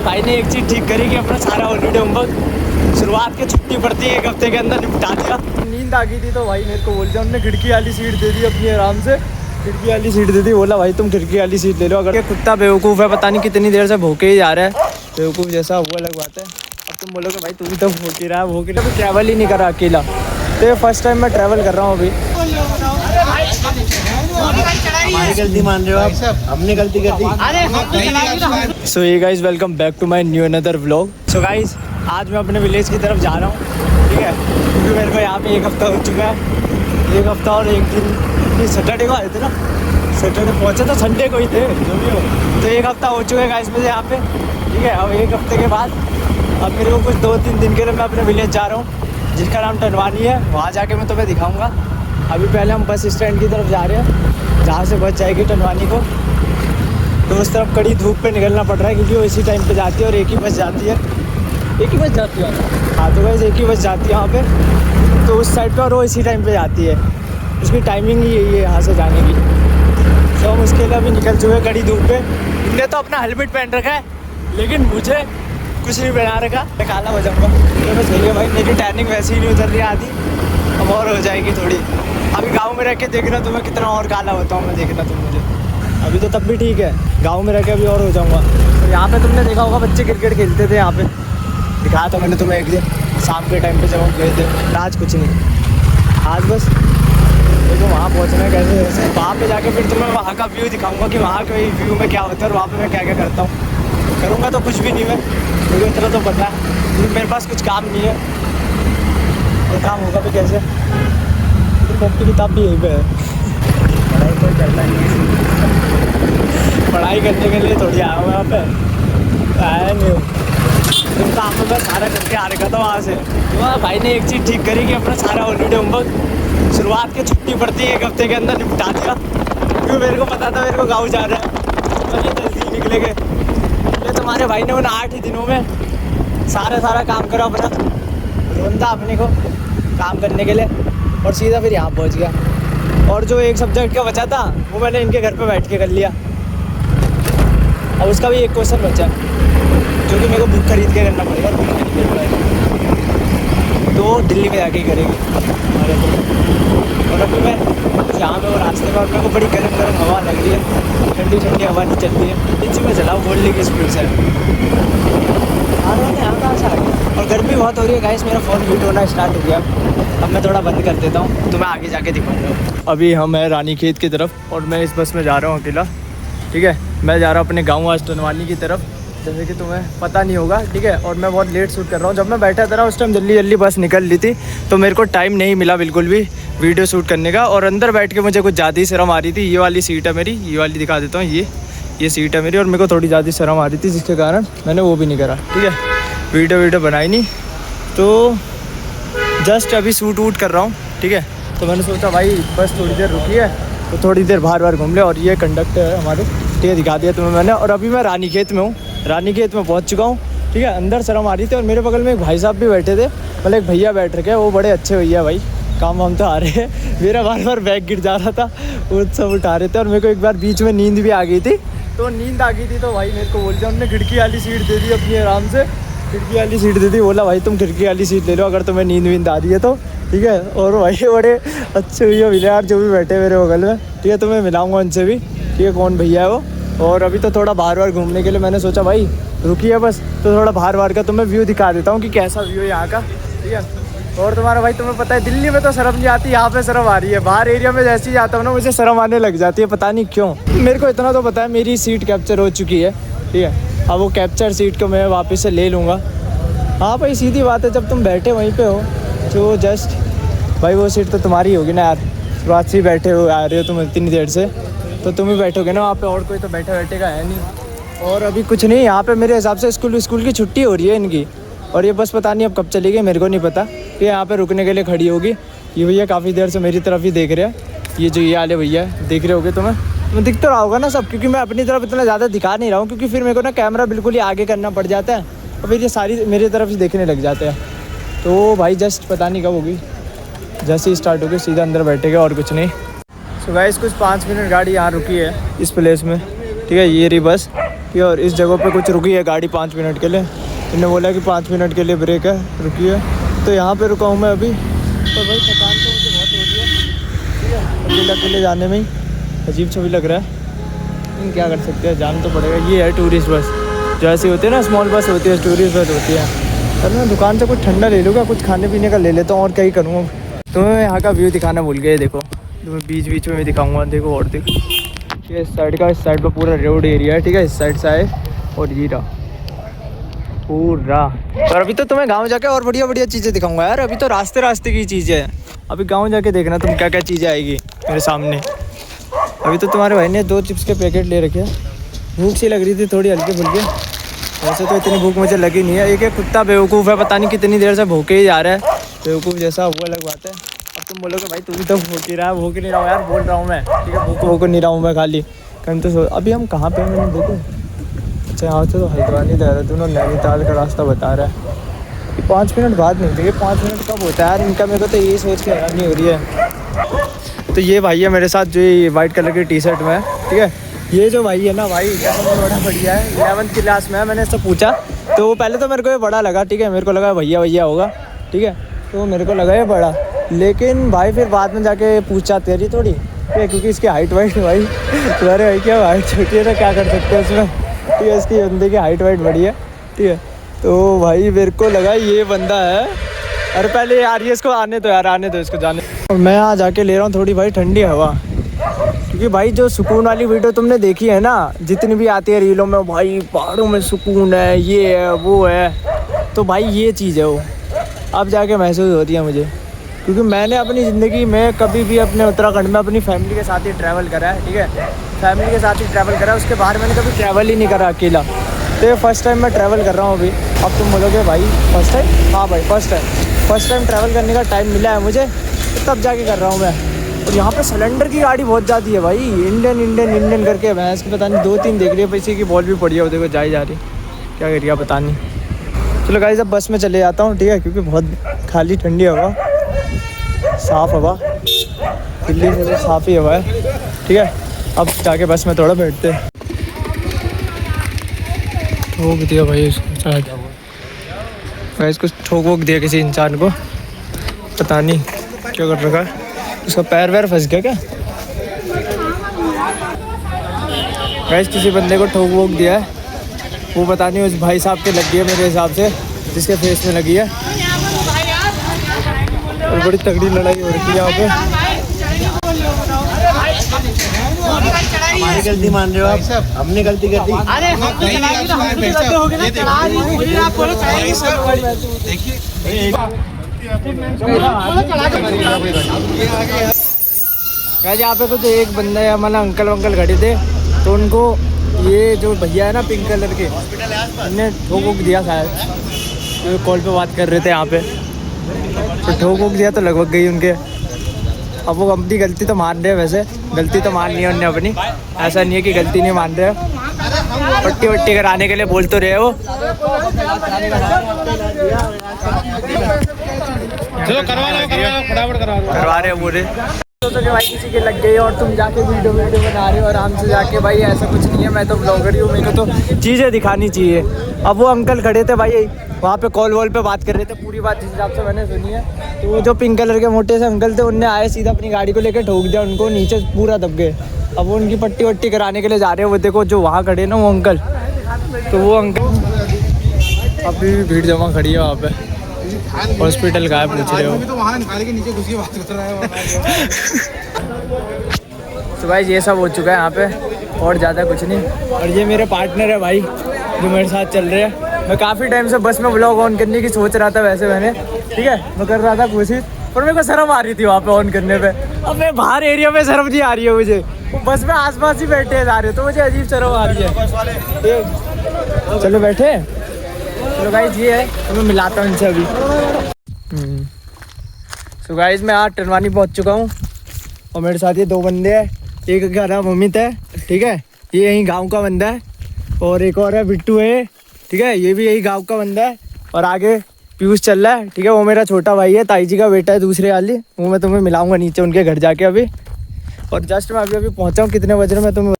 भाई ने एक चीज़ ठीक करी कि अपना सारा हॉलीडे होमवर्क शुरुआत की छुट्टी पड़ती है 1 हफ्ते के अंदर निपटा दिया। नींद आ गई थी तो भाई मेरे को बोल दिया, उन्होंने खिड़की वाली सीट दे दी अपनी आराम से, खिड़की वाली सीट दे दी। बोला भाई तुम खिड़की वाली सीट ले लो। अगर ये कुत्ता बेवकूफ़ है, पता नहीं कितनी देर से भौंके ही जा रहा है, बेवकूफ़ जैसा हुआ अलग बात है। अब तुम बोलोगे भाई तू भी तो भौंक ही रहा है, ट्रैवल ही नहीं करा अकेला। तो ये फर्स्ट टाइम मैं ट्रैवल कर रहा हूँ अभी। हमारी गलती मान रहे हो आप? हमने गलती कर दी। सो ये guys welcome back to my new another vlog. So guys आज मैं अपने विलेज की तरफ जा रहा हूँ, ठीक है, क्योंकि मेरे को यहाँ पे 1 हफ्ता हो चुका है। 1 हफ्ता और 1 दिन, सैटरडे को आए थे ना, सैटरडे पहुँचे तो संडे को ही थे जो भी हो। तो 1 हफ्ता हो चुका है गाइज मुझे यहाँ पे, ठीक है। अब 1 हफ्ते के बाद अब मेरे को कुछ 2-3 दिन के लिए मैं अपने विलेज जा रहा हूँ, जिसका नाम टनवानी है। वहाँ जाके मैं तुम्हें दिखाऊँगा। अभी पहले हम बस स्टैंड की तरफ जा रहे हैं, जहाँ से बस जाएगी टनवानी को। तो उस तरफ कड़ी धूप पे निकलना पड़ रहा है, क्योंकि वो इसी टाइम पे जाती है और एक ही बस जाती है। एक ही बस जाती है, हाँ। तो वैसे एक ही बस जाती है यहाँ पे, तो उस साइड पे, और वो इसी टाइम पे जाती है। उसकी टाइमिंग ही यही है यहाँ से जाने की। तो हम उसके लिए अभी निकल चुके हैं कड़ी धूप पे। हमने तो अपना हेलमेट पहन रखा है, लेकिन मुझे कुछ नहीं पहना रखा, मैं काला हो जाऊँगा। तो बस भैया भाई मेरी टैनिंग वैसे ही नहीं उतर रही आधी, अब और हो जाएगी थोड़ी। अभी गांव में रह के देखना तुम्हें कितना और काला होता हूँ मैं, देखना तुम मुझे। अभी तो तब भी ठीक है, गांव में रह के अभी और हो जाऊँगा। तो यहाँ पे तुमने देखा होगा बच्चे क्रिकेट खेलते थे यहाँ पे, दिखाया था मैंने तुम्हें एक दिन शाम के टाइम पे जब हम गए थे। आज कुछ नहीं, आज बस देखो वहाँ पहुँचना है कैसे कैसे। वहाँ पे जाके फिर तुम्हें वहाँ का व्यू दिखाऊँगा कि वहाँ के व्यू में क्या होता है और वहाँ पर मैं क्या क्या करता हूँ। करूँगा तो कुछ भी नहीं मैं, मुझे इतना तो पता है, क्योंकि मेरे पास कुछ काम नहीं है। और काम होगा भी कैसे, कॉपी किताब भी यहीं पे है। पढ़ाई कोई करना नहीं है, पढ़ाई करने के लिए थोड़ी आया हूँ यहाँ पे, आया नहीं हूँ। तुम काम में मैं सारा करके आ रखा था वहाँ से। तो भाई ने एक चीज़ ठीक करी कि अपना सारा हॉलीडे होमवर्क शुरुआत की छुट्टी पड़ती है 1 हफ्ते के अंदर निपटा दिया, क्योंकि मेरे को पता था मेरे को गाँव जा रहा है, तो ये जल्दी निकलेंगे। ये तुम्हारे भाई ने उन 8 ही दिनों में सारा काम करा अपना, ढूंढा अपने को काम करने के लिए, और सीधा फिर यहाँ पहुँच गया। और जो एक सब्जेक्ट का बचा था वो मैंने इनके घर पे बैठ के कर लिया। अब उसका भी एक क्वेश्चन बचा है, जो कि मेरे को बुक खरीद के करना पड़ेगा, बुक नहीं कर पाएगा तो दिल्ली में जाके ही करेंगे हमारे तो। और अभी मैं यहाँ में वो रास्ते में, और मेरे को बड़ी गर्म हवा लग रही है, ठंडी हवा नहीं चल रही है, इसी में चलाओ बोलने की स्पीड से। यहाँ कहाँ से आ गया, और गर्मी बहुत हो रही है गाइस, मेरा फ़ोन हीट होना स्टार्ट हो गया। अब मैं थोड़ा बंद कर देता हूँ, तो मैं आगे जाके दिखाऊंगा। अभी हम हैं रानीखेत की तरफ, और मैं इस बस में जा रहा हूँ अकेला, ठीक है। मैं जा रहा हूँ अपने गाँव आज टनवानी की तरफ, जैसे कि तुम्हें पता नहीं होगा, ठीक है। और मैं बहुत लेट शूट कर रहा हूँ। जब मैं बैठा था उस टाइम जल्दी बस निकल ली थी, तो मेरे को टाइम नहीं मिला बिल्कुल भी वीडियो शूट करने का। और अंदर बैठ के मुझे कुछ ज़्यादा ही शर्म आ रही थी। ये वाली सीट है मेरी, ये वाली दिखा देता हूँ, ये सीट है मेरी, और मेरे को थोड़ी ज़्यादा शर्म आ रही थी, जिसके कारण मैंने वो भी नहीं करा, ठीक है। वीडियो बनाई नहीं, तो जस्ट अभी शूट वूट कर रहा हूँ, ठीक है। तो मैंने सोचा भाई बस थोड़ी देर रुकी है, तो थोड़ी देर बाहर घूम ले। और ये कंडक्टर है हमारे, ठीक है, दिखा दिया तुम्हें मैंने। और अभी मैं रानीखेत में हूँ, रानीखेत में पहुँच चुका हूँ, ठीक है। अंदर शर्म आ रही थी, और मेरे बगल में एक भाई साहब भी बैठे थे, मतलब एक भैया बैठ रखे, वो बड़े अच्छे भैया भाई, काम वाम तो आ रहे हैं। मेरा बार बैग गिर जा रहा था, वो सब उठा रहे थे। और मेरे को एक बार बीच में नींद भी आ गई थी, तो नींद आ गई थी तो भाई मेरे को बोल दिया, उन्होंने खिड़की वाली सीट दे दी अपनी आराम से, खिड़की वाली सीट दे दी। बोला भाई तुम खिड़की वाली सीट ले लो अगर तुम्हें नींद आ रही है तो, ठीक है। और भाई बड़े अच्छे भैया मिले यार, जो भी बैठे मेरे बगल में, ठीक है। तो मैं मिलाऊंगा उनसे भी, ठीक है, कौन भैया है वो। और अभी तो थोड़ा बाहर घूमने के लिए मैंने सोचा भाई रुकी है बस, तो थोड़ा बाहर का तुम्हें व्यू दिखा देता हूँ कि कैसा व्यू है यहाँ का, ठीक है। और तुम्हारा भाई तुम्हें पता है दिल्ली में तो शर्म नहीं आती, यहाँ पे शर्म आ रही है। बाहर एरिया में जैसे ही जाता हूँ ना, मुझे शर्म आने लग जाती है, पता नहीं क्यों। मेरे को इतना तो पता है मेरी सीट कैप्चर हो चुकी है, ठीक है। अब वो कैप्चर सीट को मैं वापस से ले लूँगा। हाँ भाई सीधी बात है, जब तुम बैठे वहीं पे हो तो जस्ट भाई वो सीट तो तुम्हारी होगी ना यार, शुरुआत से ही बैठे हो आ रहे हो तुम इतनी देर से, तो तुम ही बैठोगे ना वहाँ पे, और कोई तो बैठेगा है नहीं। और अभी कुछ नहीं, यहाँ पे मेरे हिसाब से स्कूल की छुट्टी हो रही है इनकी, और ये बस पता नहीं अब कब चलेगी, मेरे को नहीं पता। ये यहाँ पे रुकने के लिए खड़ी होगी। ये भैया काफ़ी देर से मेरी तरफ ही देख रहे हैं, ये जो ये वाले भैया देख रहे होगे तुम्हें दिख तो रहा होगा ना सब, क्योंकि मैं अपनी तरफ इतना ज़्यादा दिखा नहीं रहा हूँ, क्योंकि फिर मेरे को ना कैमरा बिल्कुल ही आगे करना पड़ जाता है, और फिर ये सारी मेरी तरफ ही देखने लग जाते हैं। तो भाई जस्ट पता नहीं कब होगी, जैसे ही स्टार्ट होगी सीधा अंदर बैठेगा, और कुछ नहीं। सो गाइस कुछ 5 मिनट गाड़ी यहाँ रुकी है इस प्लेस में, ठीक है। ये रही बस, कि और इस जगह पे कुछ रुकी है गाड़ी 5 मिनट के लिए। इन्होंने बोला कि 5 मिनट के लिए ब्रेक है, रुकिए। तो यहाँ पे रुका हूँ मैं अभी। तो भाई थकान तो मुझे बहुत हो रही है, ठीक है। अकेले अकेले जाने में ही अजीब सा भी लग रहा है, लेकिन क्या कर सकते हैं, जाना तो पड़ेगा। ये है टूरिस्ट बस, जो ऐसी होती है ना, स्मॉल बस होती है, टूरिस्ट बस होती है। चलो मैं दुकान से कुछ ठंडा ले लूँगा, कुछ खाने पीने का ले लेता हूँ, और क्या ही करूँगा। तुम्हें यहाँ का व्यू दिखाना भूल गए, देखो तुम्हें बीच बीच में भी दिखाऊँगा, देखो। और देखो ये इस साइड का, इस साइड पर पूरा रोड एरिया है, ठीक है। इस साइड से आए और ये रहा पूरा। और अभी तो तुम्हें गांव जाके और बढ़िया बढ़िया चीज़ें दिखाऊंगा यार। अभी तो रास्ते रास्ते की चीज़ें हैं, अभी गांव जाके देखना तुम क्या क्या चीज़ें आएगी मेरे सामने। अभी तो तुम्हारे भाई ने 2 चिप्स के पैकेट ले रखे हैं। भूख सी लग रही थी थोड़ी हल्के फुल्के, वैसे तो इतनी भूख मुझे लगी नहीं है। एक कुत्ता बेवकूफ़ है, पता नहीं कितनी देर से भूखे ही जा रहा है, बेवकूफ़ जैसा, वो अलग बात है। अब तुम बोलोगे भाई तू भी तो भूख ही रहा है। भूख नहीं रहा हूँ यार, बोल रहा हूँ मैं, ठीक है। भूख नहीं रहा हूँ मैं खाली कहीं तो। अभी हम कहाँ पे हैं मैंने देखो, अच्छा यहाँ से तो हल्द्वानी देहरादून और नैनीताल का रास्ता बता रहा है। 5 मिनट बाद नहीं देखिए, 5 मिनट कब होता है यार इनका, मेरे को तो यही सोच के हैरानी हो रही है। तो ये भाई है मेरे साथ, जो ये वाइट कलर की टी शर्ट में है, ठीक है। ये जो भाई है ना भाई, बड़ा बढ़िया है, 11th क्लास में है। मैंने इससे पूछा तो पहले तो मेरे को ये बड़ा लगा, ठीक है। मेरे को लगा भैया भैया होगा, ठीक है। तो मेरे को लगा ये बड़ा, लेकिन भाई फिर बाद में जाके पूछा तेरी थोड़ी, ठीक है, क्योंकि इसकी हाइट वाइट भाई, तुम्हारे भाई क्या हाइट छोटी है ना, क्या कर सकते हैं उसमें, ठीक है। इसकी बंदे की हाइट वाइट बड़ी है, ठीक है। तो भाई मेरे को लगा ये बंदा है। अरे पहले यार ये इसको आने दो यार, आने दो इसको, जाने। और मैं यहाँ जाके ले रहा हूँ थोड़ी भाई ठंडी हवा, क्योंकि भाई जो सुकून वाली वीडियो तुमने देखी है ना, जितनी भी आती है रीलों में, भाई पहाड़ों में सुकून है, ये है वो है, तो भाई ये चीज़ है वो अब जाके महसूस होती है मुझे। क्योंकि मैंने अपनी ज़िंदगी में कभी भी अपने उत्तराखंड में अपनी फैमिली के साथ ही ट्रैवल करा है, ठीक है। फैमिली के साथ ही ट्रैवल करा है, उसके बाहर मैंने कभी ट्रैवल ही नहीं करा अकेला। तो ये फर्स्ट टाइम मैं ट्रैवल कर रहा हूँ अभी। अब तुम बोलोगे भाई फर्स्ट टाइम, हाँ भाई फर्स्ट टाइम ट्रैवल करने का टाइम मिला है मुझे, तो तब जाके कर रहा हूँ मैं। और यहाँ पे सिलेंडर की गाड़ी बहुत ज़्यादा है भाई, इंडियन करके भैंस की पता नहीं 2-3 देख रही है, पैसे की बॉल भी पड़ी है, वो देखो जा रही, क्या करिए पता नहीं। चलो गाइस अब बस में चले जाता हूँ, ठीक है, क्योंकि बहुत खाली ठंडी हवा, साफ़ हवा, दिल्ली से तो साफ़ ही हवा है, ठीक है। अब जाके बस में थोड़ा बैठते हैं। ठोक दिया भाई इसको, गाइस कुछ ठोक वोक दिया किसी इंसान को, पता नहीं क्या कर रखा है, उसका पैर वैर फंस गया क्या। गाइस किसी बंदे को ठोक वोक दिया है, वो पता नहीं उस भाई साहब के लग गई है मेरे हिसाब से, जिसके फेस में लगी है। और बड़ी तगड़ी लड़ाई हो रही है यहाँ पे। हमारी गलती मान रहे हो आप? हमने गलती कर दी। अरे हम तो चला तो हम भी गलती हो गई ना, चला नहीं आप बोलो गाइस यहाँ पे कुछ एक बंदा या मतलब अंकल वंकल खड़े थे, तो उनको ये जो भैया है ना पिंक कलर के, उन्होंने ठोक वोक दिया शायद, तो कॉल पे बात कर रहे थे यहाँ पे, तो ठोक वोक दिया तो लगभग गई उनके। अब वो अपनी गलती तो मान रहे हैं, वैसे गलती तो मान ली है उन्होंने अपनी, ऐसा नहीं है कि गलती नहीं मान रहे हैं। पट्टी वट्टी कराने के लिए बोल तो रहे वो, चलो करवा रहे हैं पूरे। तो भाई किसी के लग गई और तुम जाके वीडियो बना रहे हो आराम से जाके, भाई ऐसा कुछ नहीं है, मैं तो ब्लॉगर ही हूँ, मेरे को तो चीज़ें दिखानी चाहिए। अब वो अंकल खड़े थे भाई वहाँ पे, कॉल वॉल पे बात कर रहे थे, पूरी बात जिस हिसाब से मैंने सुनी है। तो वो जो पिंक कलर के मोटे से अंकल थे, उनने आए सीधा अपनी गाड़ी को लेकर ठोक दिया उनको, नीचे पूरा दब गए। अब वो उनकी पट्टी वट्टी कराने के लिए जा रहे हैं, वो देखो जो वहाँ खड़े ना वो अंकल, तो वो अंकल अभी भी भीड़ जमा खड़ी है वहाँ पे, हॉस्पिटल का है पूछ रहे हो। तो भाई ये सब हो चुका है यहाँ पे, और ज़्यादा कुछ नहीं। और ये मेरे पार्टनर है भाई जो मेरे साथ चल रहे हैं। मैं काफ़ी टाइम से बस में व्लॉग ऑन करने की सोच रहा था वैसे मैंने, ठीक है, मैं कर रहा था कोशिश, पर मेरे को शर्म आ रही थी वहाँ पे ऑन करने पे। अब मैं बाहर एरिया में शर्म नहीं आ रही है मुझे, वो बस में आसपास ही बैठे हैं सारे, तो मुझे अजीब शर्म आ रही है। चलो बैठे, चलो गाइस ये है, तो मैं मिलाता हूँ इनसे अभी। तो गाइस मैं आज टरवानी पहुँच चुका हूँ, और मेरे साथ ये 2 बंदे हैं, एक का नाम अमित है, ठीक है, ये यहीं गाँव का बंदा है, और एक और है बिट्टू है, ठीक है, ये भी यही गाँव का बंदा है, और आगे पीयूष चल रहा है, ठीक है, वो मेरा छोटा भाई है, ताई जी का बेटा है दूसरे वाली, वो मैं तुम्हें मिलाऊंगा नीचे उनके घर जाके अभी। और जस्ट मैं अभी पहुंचा हूँ, कितने बज रहे मैं तुम्हें